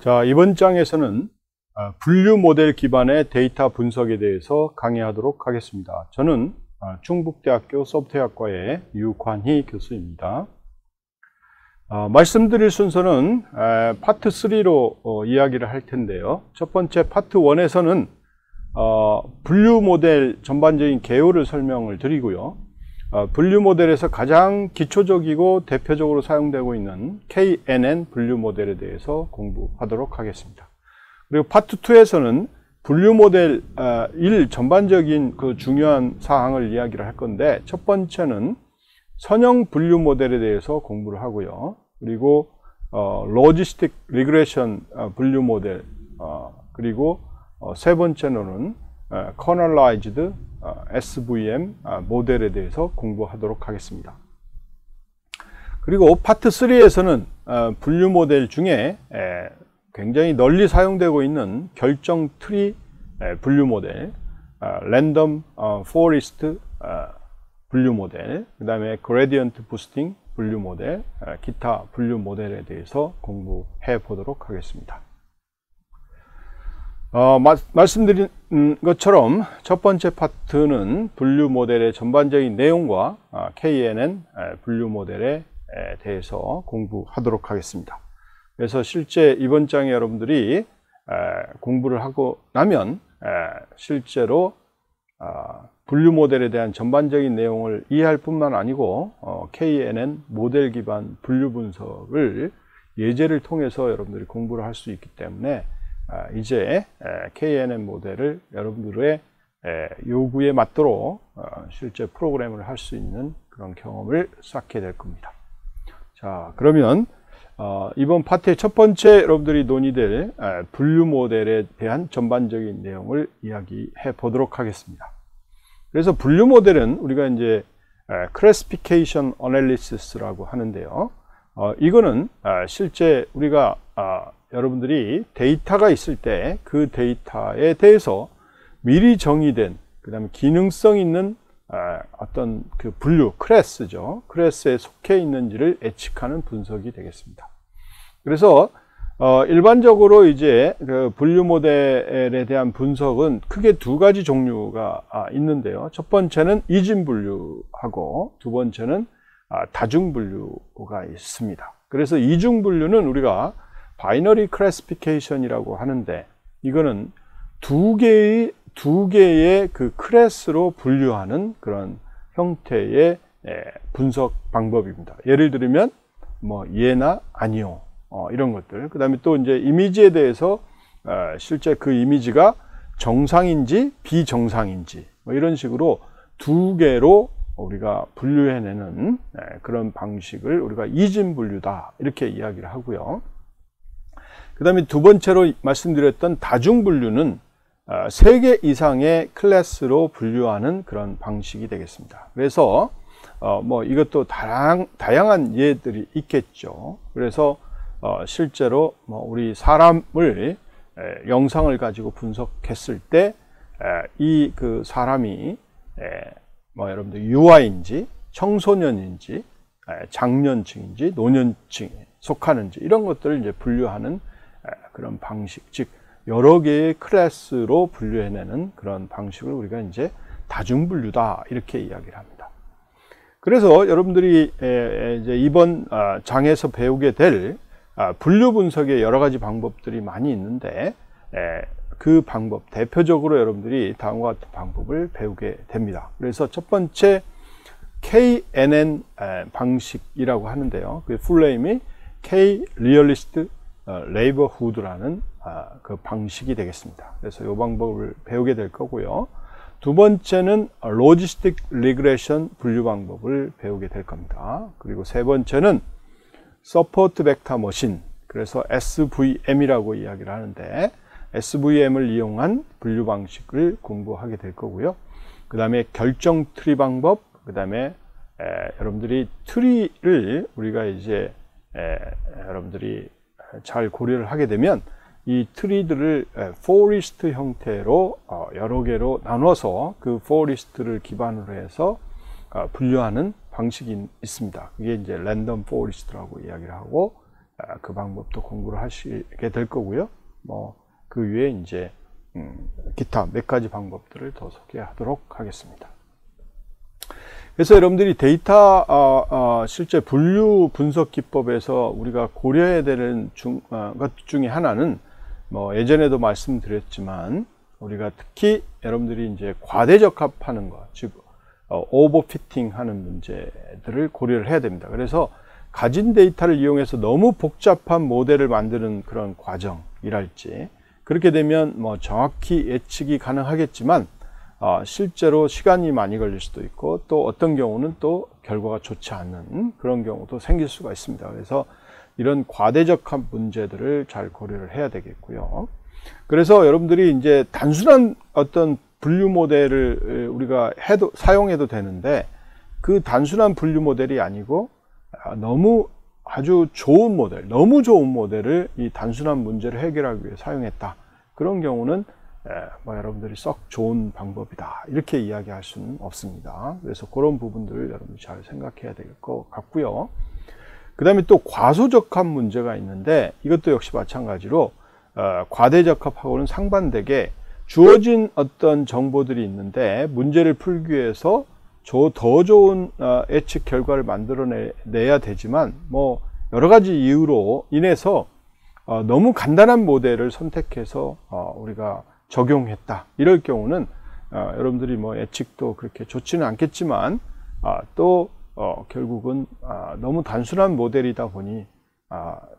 자, 이번 장에서는 분류 모델 기반의 데이터 분석에 대해서 강의하도록 하겠습니다. 저는 충북대학교 소프트웨어학과의 유관희 교수입니다. 말씀드릴 순서는 파트 3로 이야기를 할 텐데요. 첫 번째 파트 1에서는 분류 모델 전반적인 개요를 설명을 드리고요. 분류 모델에서 가장 기초적이고 대표적으로 사용되고 있는 KNN 분류 모델에 대해서 공부하도록 하겠습니다. 그리고 파트 2에서는 분류 모델 1 전반적인 그 중요한 사항을 이야기를 할 건데, 첫 번째는 선형 분류 모델에 대해서 공부를 하고요. 그리고 로지스틱 리그레션 분류 모델, 그리고 세 번째로는 커널라이즈드 SVM 모델에 대해서 공부하도록 하겠습니다. 그리고 파트 3에서는 분류 모델 중에 굉장히 널리 사용되고 있는 결정 트리 분류 모델, 랜덤 포리스트 분류 모델, 그 다음에 그레디언트 부스팅 분류 모델, 기타 분류 모델에 대해서 공부해 보도록 하겠습니다. 말씀드린 것처럼 첫 번째 파트는 분류 모델의 전반적인 내용과 KNN 분류 모델에 대해서 공부하도록 하겠습니다. 그래서 실제 이번 장에 여러분들이 공부를 하고 나면 실제로 분류 모델에 대한 전반적인 내용을 이해할 뿐만 아니고 KNN 모델 기반 분류 분석을 예제를 통해서 여러분들이 공부를 할 수 있기 때문에 이제 KNN 모델을 여러분들의 요구에 맞도록 실제 프로그램을 할 수 있는 그런 경험을 쌓게 될 겁니다. 자, 그러면 이번 파트의 첫 번째 여러분들이 논의될 분류 모델에 대한 전반적인 내용을 이야기해 보도록 하겠습니다. 그래서 분류 모델은 우리가 이제 Classification Analysis라고 하는데요. 이거는 실제 우리가 여러분들이 데이터가 있을 때 그 데이터에 대해서 미리 정의된, 그 다음에 기능성 있는 어떤 그 분류, 클래스죠. 클래스에 속해 있는지를 예측하는 분석이 되겠습니다. 그래서 일반적으로 이제 그 분류 모델에 대한 분석은 크게 두 가지 종류가 있는데요. 첫 번째는 이진 분류하고 두 번째는 다중 분류가 있습니다. 그래서 이중 분류는 우리가 바이너리 클래시피케이션이라고 하는데, 이거는 두 개의 그 클래스로 분류하는 그런 형태의 분석 방법입니다. 예를 들면 뭐 예나 아니요, 이런 것들. 그 다음에 또 이제 이미지에 대해서 실제 그 이미지가 정상인지 비정상인지 뭐 이런 식으로 두 개로 우리가 분류해내는 그런 방식을 우리가 이진 분류다, 이렇게 이야기를 하고요. 그 다음에 두 번째로 말씀드렸던 다중 분류는 3개 이상의 클래스로 분류하는 그런 방식이 되겠습니다. 그래서 뭐 이것도 다양한 예들이 있겠죠. 그래서 실제로 뭐 우리 사람을 영상을 가지고 분석했을 때 이 그 사람이 뭐 여러분들 유아인지 청소년인지 장년층인지 노년층에 속하는지 이런 것들을 이제 분류하는 그런 방식, 즉 여러 개의 클래스로 분류해내는 그런 방식을 우리가 이제 다중분류다, 이렇게 이야기를 합니다. 그래서 여러분들이 이제 이번 장에서 배우게 될 분류 분석의 여러 가지 방법들이 많이 있는데, 그 방법, 대표적으로 여러분들이 다음과 같은 방법을 배우게 됩니다. 그래서 첫 번째 KNN 방식이라고 하는데요. 그 풀네임이 K Realist Neighborhood라는 그 방식이 되겠습니다. 그래서 이 방법을 배우게 될 거고요. 두 번째는 Logistic Regression 분류 방법을 배우게 될 겁니다. 그리고 세 번째는 Support Vector Machine, 그래서 SVM이라고 이야기를 하는데, SVM을 이용한 분류 방식을 공부하게 될 거고요. 그 다음에 결정 트리 방법, 그 다음에 여러분들이 트리를 우리가 이제 여러분들이 잘 고려를 하게 되면 이 트리들을 포리스트 형태로 여러 개로 나눠서 그 포리스트를 기반으로 해서 분류하는 방식이 있습니다. 그게 이제 랜덤 포리스트라고 이야기를 하고, 그 방법도 공부를 하시게 될 거고요. 그 위에 이제 기타 몇 가지 방법들을 더 소개하도록 하겠습니다. 그래서 여러분들이 데이터 실제 분류 분석 기법에서 우리가 고려해야 되는 것 중에 하나는 예전에도 말씀드렸지만 우리가 특히 여러분들이 이제 과대 적합하는 것, 즉 오버피팅 하는 문제들을 고려를 해야 됩니다. 그래서 가진 데이터를 이용해서 너무 복잡한 모델을 만드는 그런 과정이랄지, 그렇게 되면 정확히 예측이 가능하겠지만 실제로 시간이 많이 걸릴 수도 있고, 또 어떤 경우는 또 결과가 좋지 않는 그런 경우도 생길 수가 있습니다. 그래서 이런 과대적합 문제들을 잘 고려를 해야 되겠고요. 그래서 여러분들이 이제 단순한 어떤 분류 모델을 우리가 사용해도 되는데, 그 단순한 분류 모델이 아니고 너무 아주 좋은 모델, 너무 좋은 모델을 이 단순한 문제를 해결하기 위해 사용했다. 그런 경우는 여러분들이 썩 좋은 방법이다, 이렇게 이야기할 수는 없습니다. 그래서 그런 부분들을 여러분이 잘 생각해야 될 것 같고요. 그 다음에 또 과소적합 문제가 있는데, 이것도 역시 마찬가지로 과대적합하고는 상반되게 주어진 어떤 정보들이 있는데 문제를 풀기 위해서 더 좋은 예측 결과를 만들어내야 되지만 여러 가지 이유로 인해서 너무 간단한 모델을 선택해서 우리가 적용했다. 이럴 경우는 여러분들이 예측도 그렇게 좋지는 않겠지만 또 결국은 너무 단순한 모델이다 보니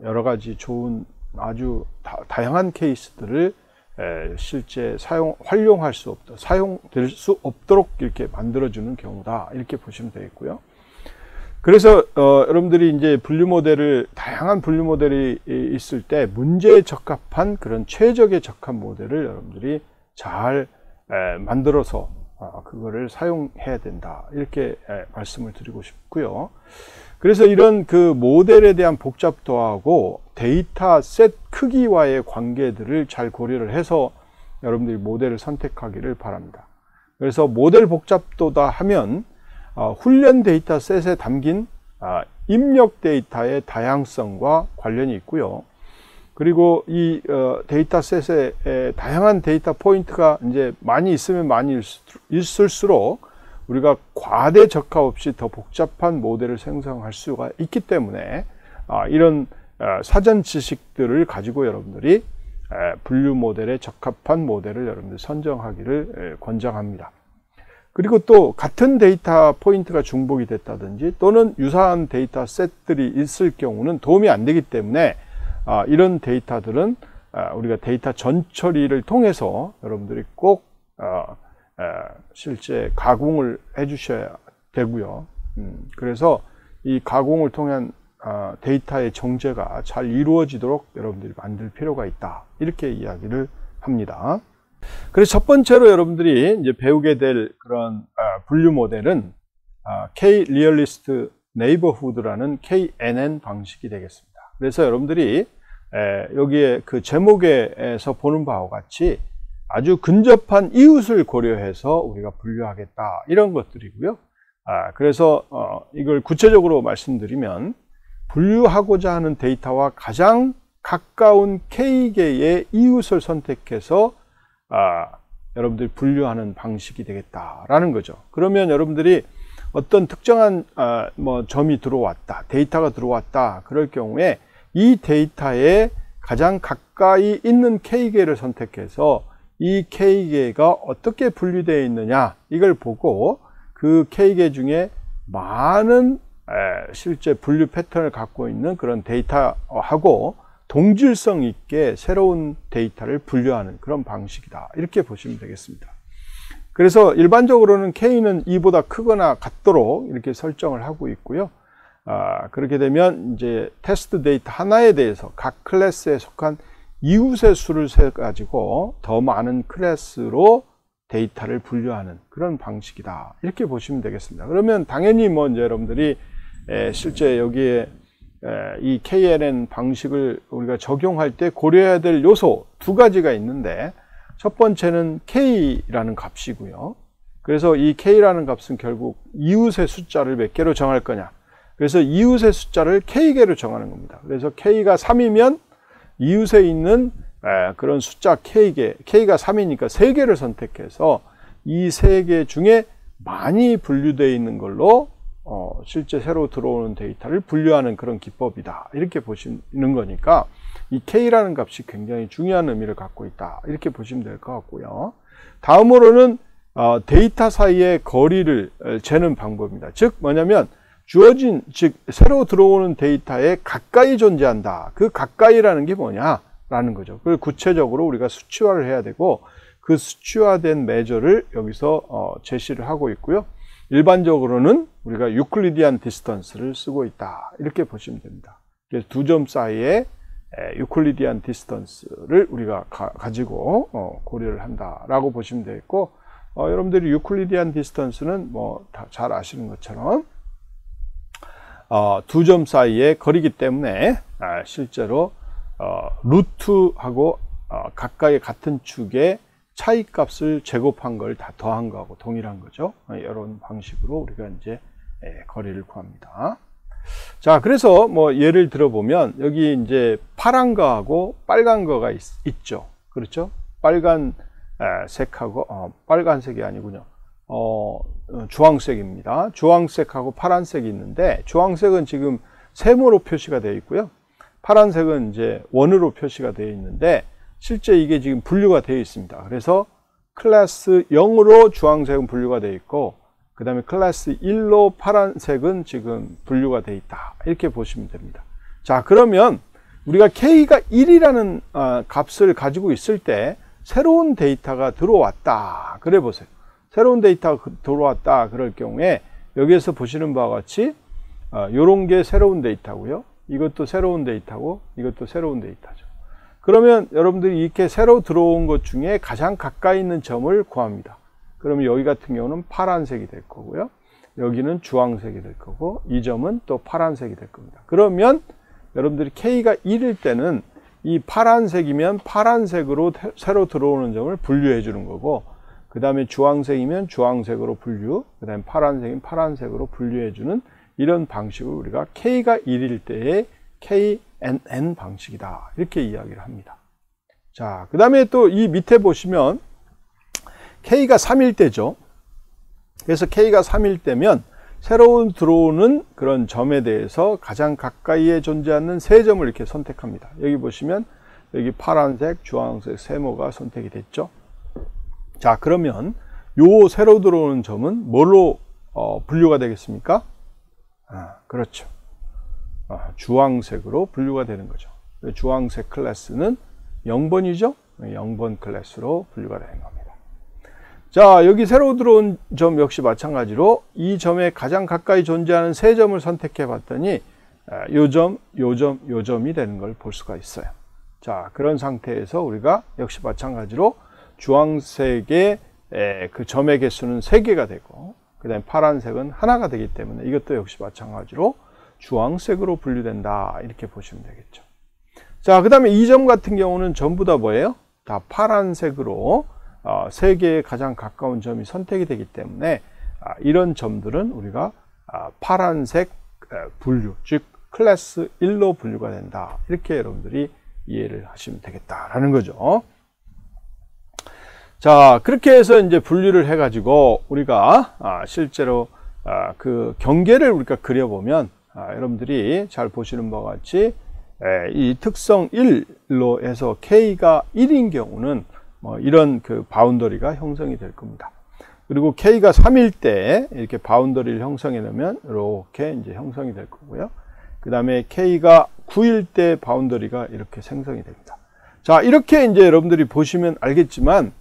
여러 가지 좋은 아주 다양한 케이스들을 실제 활용할 수 없다, 사용될 수 없도록 이렇게 만들어주는 경우다, 이렇게 보시면 되겠고요. 그래서 여러분들이 이제 분류 모델을, 다양한 분류 모델이 있을 때 문제에 적합한 그런 최적의 적합 모델을 여러분들이 잘 만들어서 그거를 사용해야 된다, 이렇게 말씀을 드리고 싶고요. 그래서 이런 그 모델에 대한 복잡도하고 데이터 셋 크기와의 관계들을 잘 고려를 해서 여러분들이 모델을 선택하기를 바랍니다. 그래서 모델 복잡도다 하면 훈련 데이터 셋에 담긴 입력 데이터의 다양성과 관련이 있고요. 그리고 이 데이터 셋에 다양한 데이터 포인트가 이제 많이 있으면 많이 있을수록 우리가 과대 적합 없이 더 복잡한 모델을 생성할 수가 있기 때문에 이런 사전 지식들을 가지고 여러분들이 분류 모델에 적합한 모델을 여러분들이 선정하기를 권장합니다. 그리고 또 같은 데이터 포인트가 중복이 됐다든지 또는 유사한 데이터 셋들이 있을 경우는 도움이 안 되기 때문에 이런 데이터들은 우리가 데이터 전처리를 통해서 여러분들이 꼭 실제 가공을 해 주셔야 되고요. 그래서 이 가공을 통한 데이터의 정제가 잘 이루어지도록 여러분들이 만들 필요가 있다, 이렇게 이야기를 합니다. 그래서 첫 번째로 여러분들이 이제 배우게 될 그런 분류 모델은 K-Realist Neighborhood라는 KNN 방식이 되겠습니다. 그래서 여러분들이 여기에 그 제목에서 보는 바와 같이 아주 근접한 이웃을 고려해서 우리가 분류하겠다, 이런 것들이고요. 그래서 이걸 구체적으로 말씀드리면, 분류하고자 하는 데이터와 가장 가까운 K개의 이웃을 선택해서 여러분들이 분류하는 방식이 되겠다라는 거죠. 그러면 여러분들이 어떤 특정한 점이 들어왔다, 데이터가 들어왔다, 그럴 경우에 이 데이터에 가장 가까이 있는 K개를 선택해서 이 K개가 어떻게 분류되어 있느냐, 이걸 보고 그 K개 중에 많은 실제 분류 패턴을 갖고 있는 그런 데이터하고 동질성 있게 새로운 데이터를 분류하는 그런 방식이다, 이렇게 보시면 되겠습니다. 그래서 일반적으로는 K는 2보다 크거나 같도록 이렇게 설정을 하고 있고요. 그렇게 되면 이제 테스트 데이터 하나에 대해서 각 클래스에 속한 이웃의 수를 세 가지고 더 많은 클래스로 데이터를 분류하는 그런 방식이다, 이렇게 보시면 되겠습니다. 그러면 당연히 이제 여러분들이 실제 여기에 이 KNN 방식을 우리가 적용할 때 고려해야 될 요소 두 가지가 있는데, 첫 번째는 K라는 값이고요. 그래서 이 K라는 값은 결국 이웃의 숫자를 몇 개로 정할 거냐, 그래서 이웃의 숫자를 K개로 정하는 겁니다. 그래서 K가 3이면 이웃에 있는 그런 숫자 K개, K가 3이니까 3개를 선택해서 이 3개 중에 많이 분류되어 있는 걸로 실제 새로 들어오는 데이터를 분류하는 그런 기법이다. 이렇게 보시는 거니까 이 K라는 값이 굉장히 중요한 의미를 갖고 있다. 이렇게 보시면 될 것 같고요. 다음으로는 데이터 사이의 거리를 재는 방법입니다. 즉 뭐냐면 주어진, 즉 새로 들어오는 데이터에 가까이 존재한다. 그 가까이라는 게 뭐냐라는 거죠. 그걸 구체적으로 우리가 수치화를 해야 되고 그 수치화된 매저를 여기서 제시를 하고 있고요. 일반적으로는 우리가 유클리디안 디스턴스를 쓰고 있다. 이렇게 보시면 됩니다. 그래서 두 점 사이에 유클리디안 디스턴스를 우리가 가지고 고려를 한다라고 보시면 되겠고, 여러분들이 유클리디안 디스턴스는 뭐 다 잘 아시는 것처럼 두 점 사이의 거리이기 때문에 실제로 루트하고 가까이 같은 축의 차이값을 제곱한 걸 다 더한 거하고 동일한 거죠. 이런 방식으로 우리가 이제 거리를 구합니다. 자, 그래서 뭐 예를 들어보면 여기 이제 파란 거하고 빨간 거가 있죠. 그렇죠? 빨간 색하고 빨간색이 아니군요. 주황색입니다. 주황색하고 파란색이 있는데 주황색은 지금 세모로 표시가 되어 있고요. 파란색은 이제 원으로 표시가 되어 있는데 실제 이게 지금 분류가 되어 있습니다. 그래서 클래스 0으로 주황색은 분류가 되어 있고 그 다음에 클래스 1로 파란색은 지금 분류가 되어 있다. 이렇게 보시면 됩니다. 자, 그러면 우리가 K가 1이라는 값을 가지고 있을 때 새로운 데이터가 들어왔다. 그래 보세요. 새로운 데이터가 들어왔다. 그럴 경우에 여기에서 보시는 바와 같이 요런 게 새로운 데이터고요. 이것도 새로운 데이터고 이것도 새로운 데이터죠. 그러면 여러분들이 이렇게 새로 들어온 것 중에 가장 가까이 있는 점을 구합니다. 그러면 여기 같은 경우는 파란색이 될 거고요. 여기는 주황색이 될 거고 이 점은 또 파란색이 될 겁니다. 그러면 여러분들이 K가 1일 때는 이 파란색이면 파란색으로 새로 들어오는 점을 분류해 주는 거고 그 다음에 주황색이면 주황색으로 분류, 그 다음에 파란색이면 파란색으로 분류해 주는 이런 방식을 우리가 K가 1일 때의 KNN 방식이다. 이렇게 이야기를 합니다. 자, 그 다음에 또 이 밑에 보시면 K가 3일 때죠. 그래서 K가 3일 때면 새로운 들어오는 그런 점에 대해서 가장 가까이에 존재하는 세 점을 이렇게 선택합니다. 여기 보시면 여기 파란색, 주황색 세모가 선택이 됐죠. 자, 그러면 요 새로 들어오는 점은 뭘로 분류가 되겠습니까? 그렇죠. 주황색으로 분류가 되는 거죠. 주황색 클래스는 0번이죠. 0번 클래스로 분류가 되는 겁니다. 자, 여기 새로 들어온 점 역시 마찬가지로 이 점에 가장 가까이 존재하는 세 점을 선택해 봤더니 요 점, 요 점, 요 점이 되는 걸 볼 수가 있어요. 자, 그런 상태에서 우리가 역시 마찬가지로 주황색의 그 점의 개수는 3개가 되고 그 다음에 파란색은 하나가 되기 때문에 이것도 역시 마찬가지로 주황색으로 분류된다. 이렇게 보시면 되겠죠. 자, 그 다음에 이 점 같은 경우는 전부 다 뭐예요? 다 파란색으로 3개의 가장 가까운 점이 선택이 되기 때문에 이런 점들은 우리가 파란색 분류, 즉 클래스 1로 분류가 된다. 이렇게 여러분들이 이해를 하시면 되겠다라는 거죠. 자, 그렇게 해서 이제 분류를 해가지고 우리가 실제로 그 경계를 우리가 그려보면 여러분들이 잘 보시는 바와 같이 이 특성 1로 해서 K가 1인 경우는 뭐 이런 그 바운더리가 형성이 될 겁니다. 그리고 K가 3일 때 이렇게 바운더리를 형성해 놓으면 이렇게 이제 형성이 될 거고요. 그 다음에 K가 9일 때 바운더리가 이렇게 생성이 됩니다. 자, 이렇게 이제 여러분들이 보시면 알겠지만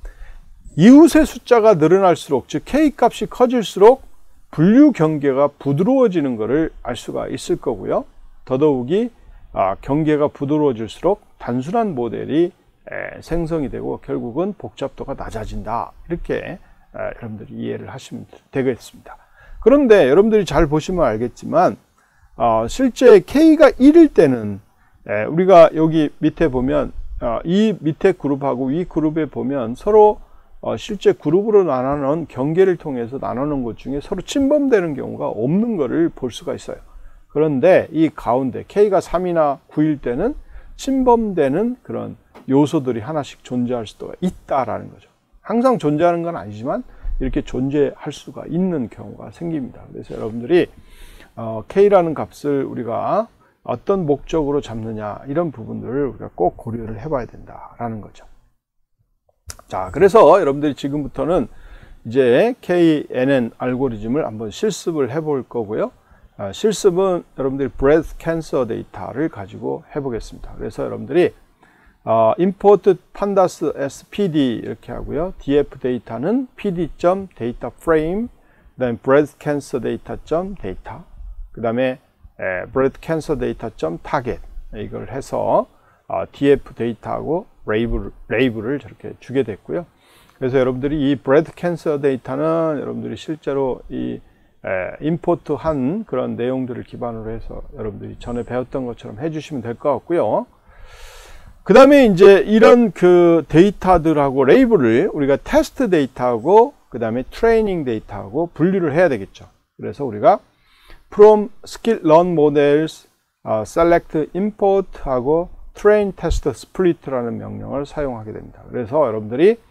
이웃의 숫자가 늘어날수록, 즉 K 값이 커질수록 분류 경계가 부드러워지는 것을 알 수가 있을 거고요. 더더욱이 경계가 부드러워질수록 단순한 모델이 생성이 되고 결국은 복잡도가 낮아진다. 이렇게 여러분들이 이해를 하시면 되겠습니다. 그런데 여러분들이 잘 보시면 알겠지만 실제 K가 1일 때는 우리가 여기 밑에 보면 이 밑에 그룹하고 위 그룹에 보면 서로 실제 그룹으로 나눠놓은 경계를 통해서 나눠놓은 것 중에 서로 침범되는 경우가 없는 것을 볼 수가 있어요. 그런데 이 가운데 K가 3이나 9일 때는 침범되는 그런 요소들이 하나씩 존재할 수도 있다라는 거죠. 항상 존재하는 건 아니지만 이렇게 존재할 수가 있는 경우가 생깁니다. 그래서 여러분들이 K라는 값을 우리가 어떤 목적으로 잡느냐 이런 부분들을 우리가 꼭 고려를 해봐야 된다라는 거죠. 자, 그래서 여러분들이 지금부터는 이제 KNN 알고리즘을 한번 실습을 해볼 거고요. 실습은 여러분들이 breast cancer 데이터를 가지고 해보겠습니다. 그래서 여러분들이 import pandas spd 이렇게 하고요. df 데이터는 pd.dataframe, 그다음에 breast cancer data.data, 그다음에 breast cancer data.target 이걸 해서 df 데이터하고 레이블을 저렇게 주게 됐고요. 그래서 여러분들이 이 breast cancer 데이터는 여러분들이 실제로 이 임포트 한 그런 내용들을 기반으로 해서 여러분들이 전에 배웠던 것처럼 해주시면 될 것 같고요. 그 다음에 이제 이런 그 데이터들하고 레이블을 우리가 테스트 데이터하고 그 다음에 트레이닝 데이터하고 분류를 해야 되겠죠. 그래서 우리가 from skill learn models select import 하고 train test split라는 명령을 사용하게 됩니다. 그래서 여러분들이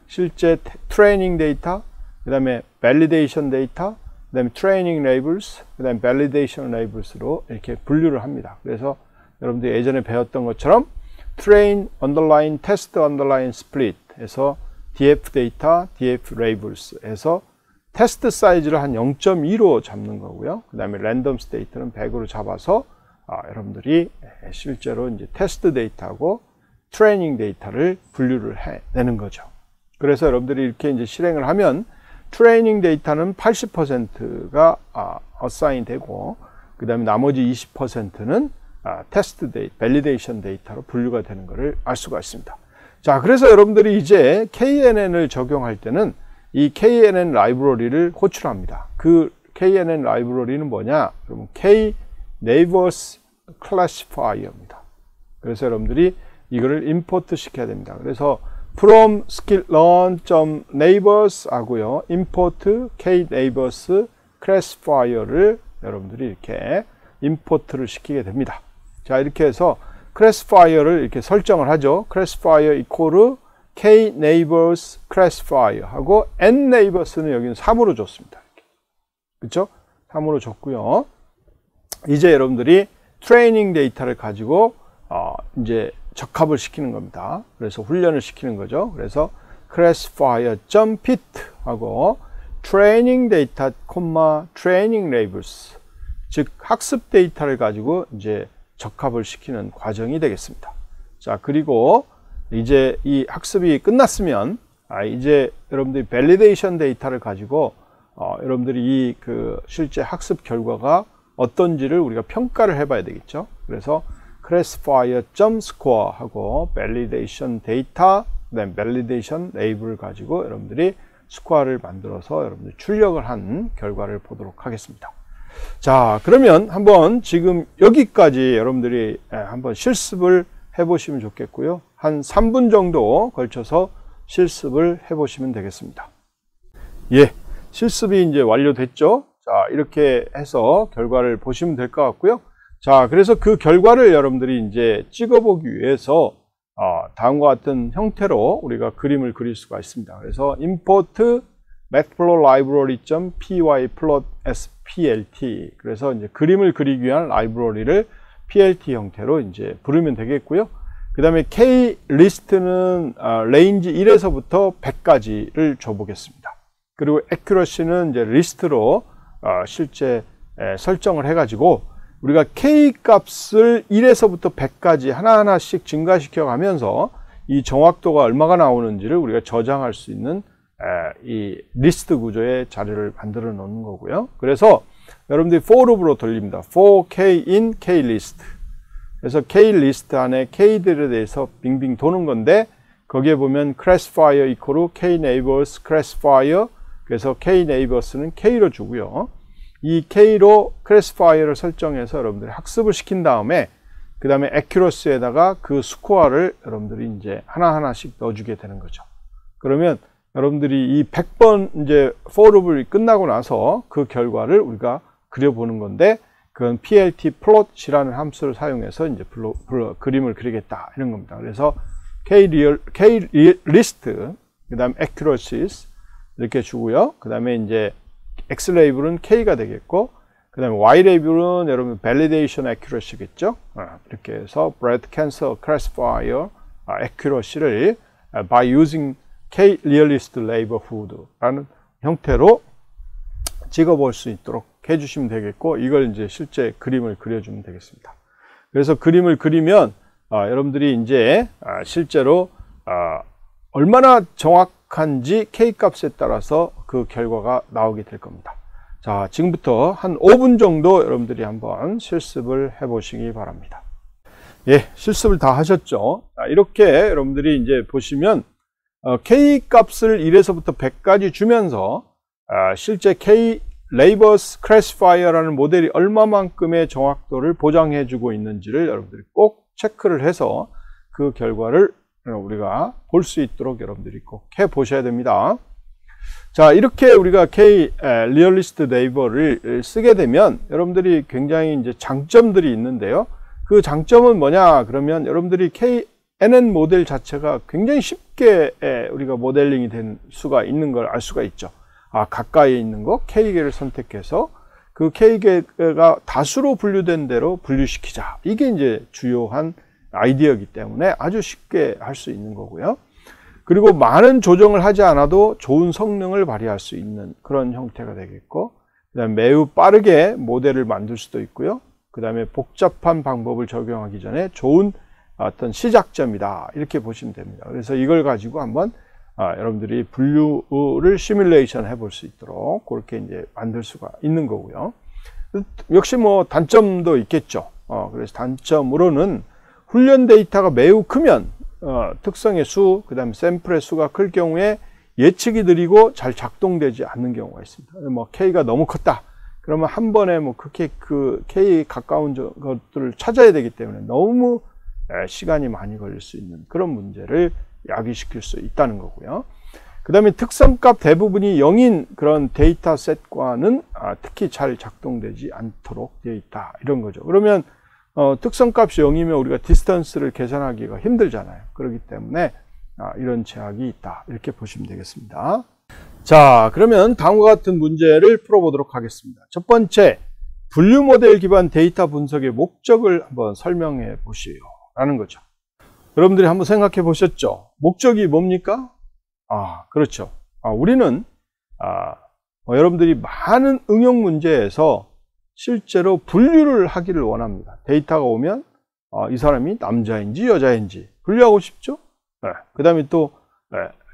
실제 트레이닝 데이터, 그 다음에 validation 데이터, 그 다음에 training labels, 그 다음에 validation labels로 이렇게 분류를 합니다. 그래서 여러분들이 예전에 배웠던 것처럼 train underline test underline split 해서 df 데이터, df labels 해서 테스트 사이즈를 한 0.2로 잡는 거고요. 그 다음에 랜덤 스테이트는 100으로 잡아서 여러분들이 실제로 이제 테스트 데이터하고 트레이닝 데이터를 분류를 해내는 거죠. 그래서 여러분들이 이렇게 이제 실행을 하면 트레이닝 데이터는 80%가 어사인 되고, 그 다음에 나머지 20%는 테스트 데이터, 밸리데이션 데이터로 분류가 되는 것을 알 수가 있습니다. 자, 그래서 여러분들이 이제 KNN을 적용할 때는 이 KNN 라이브러리를 호출합니다. 그 KNN 라이브러리는 뭐냐? 여러분, K-Neighbors Classifier입니다. 그래서 여러분들이 이거를 임포트 시켜야 됩니다. 그래서 from skilllearn.neighbors 하고요. import K-Neighbors Classifier를 여러분들이 이렇게 임포트를 시키게 됩니다. 자, 이렇게 해서 classifier를 이렇게 설정을 하죠. classifier equal K-Neighbors Classifier 하고 N-Neighbors는 여기는 3으로 줬습니다. 그렇죠? 3으로 줬고요. 이제 여러분들이 트레이닝 데이터를 가지고 이제 적합을 시키는 겁니다. 그래서 훈련을 시키는 거죠. 그래서 classifier.fit 하고 training data, training labels, 즉 학습 데이터를 가지고 이제 적합을 시키는 과정이 되겠습니다. 자, 그리고 이제 이 학습이 끝났으면 이제 여러분들이 밸리데이션 데이터를 가지고 여러분들이 이 그 실제 학습 결과가 어떤지를 우리가 평가를 해봐야 되겠죠. 그래서 classifier.score 하고 validation data, 그다음 validation label 가지고 여러분들이 스코어를 만들어서 여러분들이 출력을 한 결과를 보도록 하겠습니다. 자, 그러면 한번 지금 여기까지 여러분들이 한번 실습을 해보시면 좋겠고요. 한 3분 정도 걸쳐서 실습을 해보시면 되겠습니다. 예, 실습이 이제 완료됐죠. 자, 이렇게 해서 결과를 보시면 될 것 같고요. 자, 그래서 그 결과를 여러분들이 이제 찍어보기 위해서 다음과 같은 형태로 우리가 그림을 그릴 수가 있습니다. 그래서 import matplotlib.py.splt, 그래서 이제 그림을 그리기 위한 라이브러리를 plt 형태로 이제 부르면 되겠고요. 그 다음에 klist는 range 1에서부터 100까지를 줘보겠습니다. 그리고 accuracy는 이제 list로 실제 설정을 해가지고 우리가 k 값을 1에서부터 100까지 하나하나씩 증가시켜 가면서 이 정확도가 얼마가 나오는지를 우리가 저장할 수 있는 이 리스트 구조의 자료를 만들어 놓는 거고요. 그래서 여러분들이 for loop으로 돌립니다. for k in k list. 그래서 k list 안에 k들에 대해서 빙빙 도는 건데, 거기에 보면 classifier equal k neighbors classifier, 그래서 k neighbors는 k로 주고요. 이 k로 classifier를 설정해서 여러분들이 학습을 시킨 다음에 그 다음에 accuracy에다가 그 스코어를 여러분들이 이제 하나하나씩 넣어주게 되는 거죠. 그러면 여러분들이 이 100번 이제 for loop이 끝나고 나서 그 결과를 우리가 그려보는 건데, 그건 plt plot이라는 함수를 사용해서 이제 그림을 그리겠다 이런 겁니다. 그래서 klist 그다음 accuracies 이렇게 주고요. 그다음에 이제 x 레이블은 k가 되겠고, 그다음에 y 레이블은 여러분 validation accuracy겠죠. 이렇게 해서 breath cancer classifier accuracy를 by using k-realist neighborhood라는 형태로 찍어볼 수 있도록 해주시면 되겠고, 이걸 이제 실제 그림을 그려주면 되겠습니다. 그래서 그림을 그리면 여러분들이 이제 실제로 얼마나 정확한지 k 값에 따라서 그 결과가 나오게 될 겁니다. 자, 지금부터 한 5분 정도 여러분들이 한번 실습을 해 보시기 바랍니다. 예, 실습을 다 하셨죠? 이렇게 여러분들이 이제 보시면 k 값을 1에서부터 100까지 주면서 실제 k 레이버스 클래시파이어라는 모델이 얼마만큼의 정확도를 보장해 주고 있는지를 여러분들이 꼭 체크를 해서 그 결과를 우리가 볼 수 있도록 여러분들이 꼭 해 보셔야 됩니다. 자, 이렇게 우리가 K 리얼리스트 네이버를 쓰게 되면 여러분들이 굉장히 이제 장점들이 있는데요. 그 장점은 뭐냐 그러면 여러분들이 KNN 모델 자체가 굉장히 쉽게 우리가 모델링이 된 수가 있는 걸 알 수가 있죠. 가까이에 있는 거 K개를 선택해서 그 K개가 다수로 분류된 대로 분류시키자. 이게 이제 주요한 아이디어이기 때문에 아주 쉽게 할 수 있는 거고요. 그리고 많은 조정을 하지 않아도 좋은 성능을 발휘할 수 있는 그런 형태가 되겠고, 그다음에 매우 빠르게 모델을 만들 수도 있고요. 그 다음에 복잡한 방법을 적용하기 전에 좋은 어떤 시작점이다. 이렇게 보시면 됩니다. 그래서 이걸 가지고 한번 여러분들이 분류를 시뮬레이션 해볼 수 있도록 그렇게 이제 만들 수가 있는 거고요. 역시 뭐 단점도 있겠죠. 그래서 단점으로는 훈련 데이터가 매우 크면 특성의 수, 그 다음에 샘플의 수가 클 경우에 예측이 느리고 잘 작동되지 않는 경우가 있습니다. 뭐 K가 너무 컸다. 그러면 한 번에 뭐 그렇게 그 K에 가까운 것들을 찾아야 되기 때문에 너무 시간이 많이 걸릴 수 있는 그런 문제를 야기시킬 수 있다는 거고요. 그 다음에 특성값 대부분이 0인 그런 데이터 셋과는 특히 잘 작동되지 않도록 되어 있다. 이런 거죠. 그러면 특성값이 0이면 우리가 디스턴스를 계산하기가 힘들잖아요. 그렇기 때문에 이런 제약이 있다. 이렇게 보시면 되겠습니다. 자, 그러면 다음과 같은 문제를 풀어보도록 하겠습니다. 첫 번째, 분류 모델 기반 데이터 분석의 목적을 한번 설명해 보시오 라는 거죠. 여러분들이 한번 생각해 보셨죠? 목적이 뭡니까? 그렇죠. 우리는 여러분들이 많은 응용 문제에서 실제로 분류를 하기를 원합니다. 데이터가 오면 이 사람이 남자인지 여자인지 분류하고 싶죠? 그 다음에 또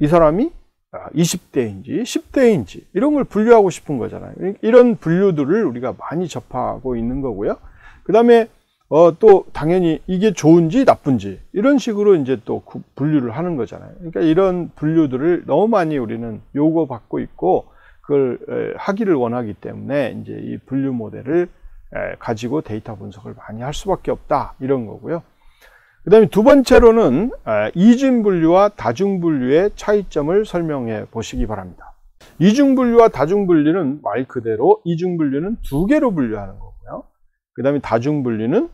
이 사람이 20대인지 10대인지 이런 걸 분류하고 싶은 거잖아요. 이런 분류들을 우리가 많이 접하고 있는 거고요. 그 다음에 또 당연히 이게 좋은지 나쁜지 이런 식으로 이제 또 분류를 하는 거잖아요. 그러니까 이런 분류들을 너무 많이 우리는 요구받고 있고 그걸 하기를 원하기 때문에 이제 이 분류 모델을 가지고 데이터 분석을 많이 할 수밖에 없다 이런 거고요. 그 다음에 두 번째로는 이중 분류와 다중 분류의 차이점을 설명해 보시기 바랍니다. 이중 분류와 다중 분류는 말 그대로 이중 분류는 2개로 분류하는 거고요. 그 다음에 다중 분류는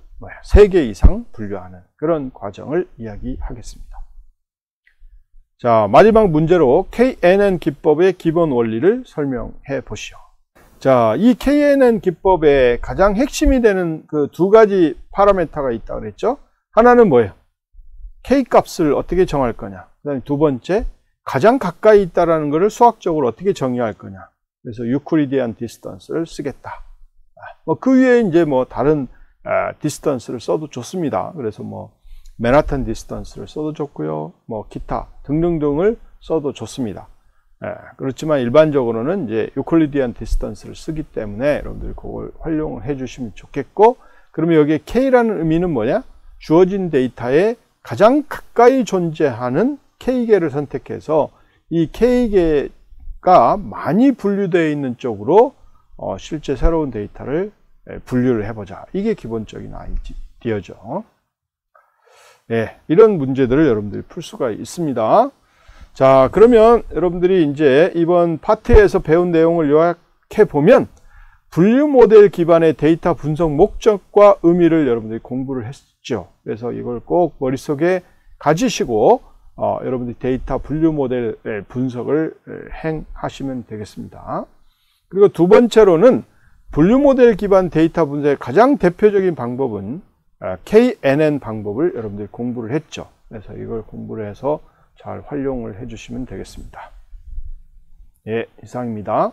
3개 이상 분류하는 그런 과정을 이야기하겠습니다. 자, 마지막 문제로 KNN 기법의 기본 원리를 설명해 보시오. 자, 이 KNN 기법의 가장 핵심이 되는 그 2가지 파라미터가 있다고 그랬죠. 하나는 뭐예요? K 값을 어떻게 정할 거냐. 그 다음에 두 번째, 가장 가까이 있다라는 것을 수학적으로 어떻게 정의할 거냐. 그래서 유클리디안 디스턴스를 쓰겠다. 그 위에 이제 뭐 다른 디스턴스를 써도 좋습니다. 그래서 뭐 맨하탄 디스턴스를 써도 좋고요. 뭐 기타 등등등을 써도 좋습니다. 그렇지만 일반적으로는 이제 유클리디안 디스턴스를 쓰기 때문에 여러분들이 그걸 활용을 해 주시면 좋겠고, 그러면 여기에 K라는 의미는 뭐냐? 주어진 데이터에 가장 가까이 존재하는 K개를 선택해서 이 K개가 많이 분류되어 있는 쪽으로 실제 새로운 데이터를 분류를 해보자. 이게 기본적인 아이디어죠. 네, 이런 문제들을 여러분들이 풀 수가 있습니다. 자, 그러면 여러분들이 이제 이번 파트에서 배운 내용을 요약해 보면 분류 모델 기반의 데이터 분석 목적과 의미를 여러분들이 공부를 했죠. 그래서 이걸 꼭 머릿속에 가지시고 여러분들이 데이터 분류 모델 분석을 행하시면 되겠습니다. 그리고 두 번째로는 분류 모델 기반 데이터 분석의 가장 대표적인 방법은 KNN 방법을 여러분들이 공부를 했죠. 그래서 이걸 공부를 해서 잘 활용을 해 주시면 되겠습니다. 예, 이상입니다.